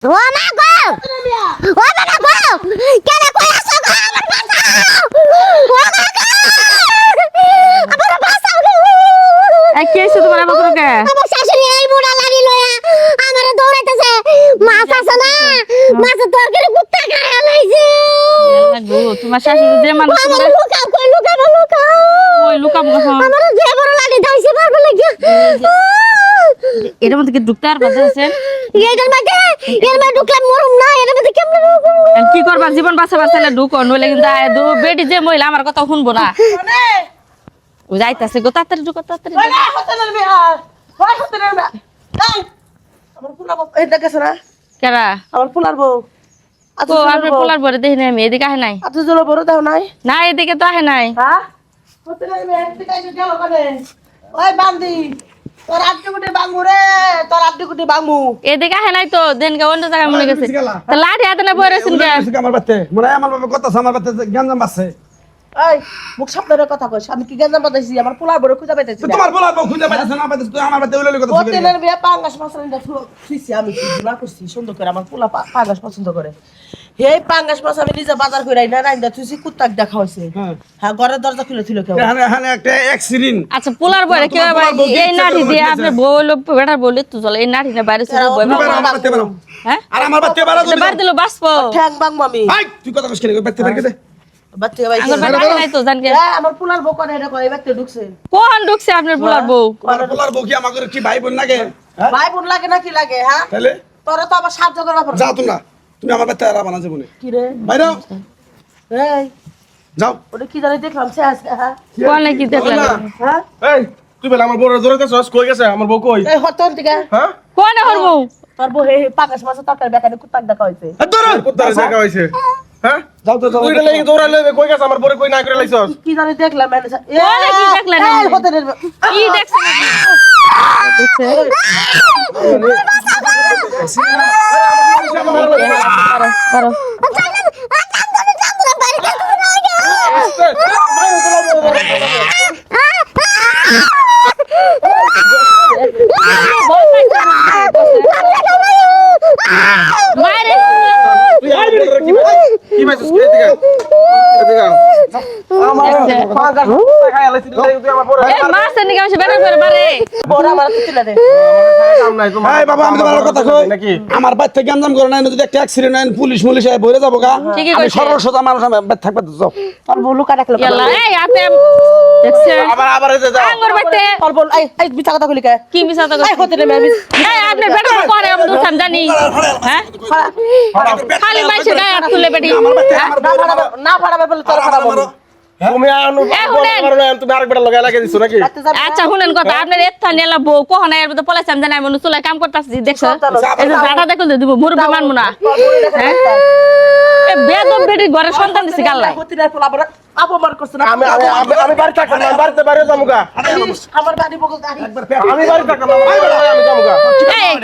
ও মা গো ও বাবা গো কেন কই আসো গো আমার বাঁচাও ও মা গো আমার বাঁচাও গো এই কি হইছে তোমার আবার কে আমার শাশুড়ি এই বুড়া লাড়ি লয়া আমারে দৌড়াইতেছে মাছ আছে না মাছের তরকারি কুত্তা খায় লাইছে গো তোমার শাশুড়ি যে মানুষ আমার লুকাও কই লুকাও ওই লুকাম না আমার যে বড় লাড়ি দাইছে পারবে লাগিয়া এর মধ্যে কি ঢুকতে আর বাজে আছে এর মধ্যে ঢুকলাম মরুম না এর মধ্যে কেমনে ঢুকবো কি করবা জীবন বাঁচাবার চাইলে ঢুকো নইলে কিন্তু বেটি যে মহিলা আমার কথা শুনবো না ও যাইতাছে গো তাড়াতাড়ি ঢুকো তাড়াতাড়ি আমার পোলা বউ এটা গেছে না কেরা আমার পোলার বউ তো আপনার পোলার বরে দেখি নাই আমি এদিকে আহে নাই আজ জল বড় দাও নাই না এদিকে তো আহে নাই হ্যাঁ হতে নাই মে এদিকে আইছে গেল কানে ওই বান্দি তোর আটটি গুটি বাঙ্গু রে তোর আটটি গুটি বাঙ্গু এদিকে আহে নাই তো দেনকে অন্য জায়গায় মনে গেছে তা লাঠি হাতে না বয়ে রয়েছেন কে আমার বাতে মনে হয় আমার বাবা কথা আমার বাতে গঞ্জাম আছে এই মুখ সামনে কথা কইছ আমি কি গেঞ্জাম বাতাইছি আমার পোলার বড় খুঁজে পাইতেছি না তোমার বলা খুঁজে পাইছ না পাইছ তুই আমার বাতে উলালি কথা হতে নাই বিয়া পাঙ্গাস মাছরাইন্দা খুইছি আমি কি না করছি সুন্দর করে আমার পোলা পাঙ্গাস পছন্দ করে এই পাঙ্গাস মাছ আমি নিজে বাজার কইরাই না রাইন্দা তুই কুত্তাক দেখা হইছে হ্যাঁ ঘরের দরজা খুলে ছিল কেউ এখানে একটা অ্যাক্সিডেন্ট আচ্ছা পোলার বরে কেউ এই নাঠি দিয়ে আপনি বললো বেটার বললে তো চলে এই নাঠি না বাইরে চলে বই হ্যাঁ আর আমার বাতে বাড়া দিল বার দিল বাসপো ঠ্যাং বাঙ্গু আমি ভাই তুই কথা কইছ কেন বাতে বের দে বাচ্চা ভাই আমার বাড়ি নাই তো জানকে আমার পোলার বউ করে এটা কই বাচ্চা ঢুকছে কোন ঢুকছে আপনার পোলার বউ আমার বলার বউ কি আমাকে কি ভাই বোন লাগে ভাই বোন লাগে না কি লাগে হ্যাঁ তাহলে তোরা তো আবার সাহায্য করা পড়ে যাও তোমরা তুমি আমার বাতে আর বানা যাবনি কি রে বাইরে এই যাও ওটা কি জানি দেখলাম সে আছে হ্যাঁ কোন কি দেখলেন হ্যাঁ এই তুই বলে আমার বউর জোরে কাছে কই গেছে আমার বউ কই এই হতন থেকে হ্যাঁ কোন হরমু তোর বউ হে পাকাশ মাছ তরকারি বেকারে কুত্তাক দেখা হইছে কোথায় দেখা হইছে হ্যাঁ যাও তো যাও তুই এটা লাগি দৌড়ালে কই গেছে আমার বউরে কই না করে লাইছস কি জানি দেখলাম কোনে কি দেখলেন হতনের কি দেখছেন মারে কি মাইছস কে দিগা এদিকে আমার পাঙ্গাস খাই আলাইছিস তুই আমার বউরে এ মাছের নিকে বসে বের করে মারে বড় আমার তুলে দে কাম নাই তোমার এই বাবা আমি তোমার কথা কই নাকি আমার বাড়ি থেকে গঞ্জাম করে নাই যদি একটা অ্যাক্সিডেন্ট হয় পুলিশ বইরে যাবো গা ঠিকই আমি কইছে। সর্বসদা মানুষ আমি বাড়ি থাকবে তো যাও তোর বউ লুকা রাখলো ইয়াল্লা এই আপনি দেখছেন আবার এই যে যাও আঙ্গুর বাইতে তোর বউ এই বিছা কথা কইলি কে কি মিছাতা এই হতনের আমি এই আপনি বেটা করে আমি দুসাম জানি হ্যাঁ খালি মাইছে গায়ে হাত তুলে বেটি না ফাড়াবে বলে তোর ফাড়াবো তুমি আনু বড় না তুমি আরেকবার লাগা লাগিয়ে দিছো নাকি আচ্ছা শুনেন কথা আপনার এত নিলা বউ কখন এর মধ্যে পলাইছাম জানি আমি চুলাই কাম করতেছি দেখছো এই যে জাটা দেখলে দিব মুরব্বি মানমু না এ বেদব বেটি ঘরে সন্তান দিছি গাল্লাই হতিনের পোলা বড় অপমান করছ না আমি বাড়ি থাকতাম না বাড়িতে বাইরে যামুগা আমার বাড়ি বগল গাড়ি আমি বাড়ি থাকতাম না আমি যামুগা এই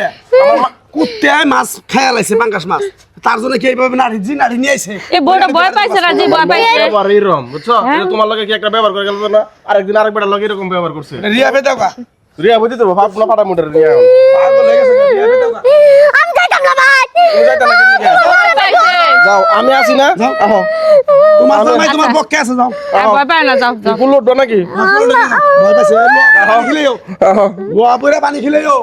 কুত্তে মাছ খায়া লাইছে পাঙ্গাস মাছ তার জন্য কি এইভাবে নাড়ি নিয়ে আইছে এই বউটা ভয় পাইছে না জি ভয় পাইছে ব্যবহার এরকম বুঝছো এটা তোমার লগে কি একটা ব্যবহার করে গেল না আরেকদিন আরেকবার লগে এরকম ব্যবহার করছে রিয়া বে দাও গা রিয়া বুঝি তো বাপ না পাড়া মুডের রিয়া পাগল হয়ে গেছে রিয়া বে দাও গা আমি যাইতাম না ভাই তুমি যাইতা না কেন ভয় পাইছে যাও আমি আছি না আহো তোমার জামাই তোমার পক্ষে আছে যাও আর ভয় পায় না যাও যাও ফুল উঠবো নাকি ভয় পাইছে পানি খেলেও আহো গোয়া পুরা পানি খেলেও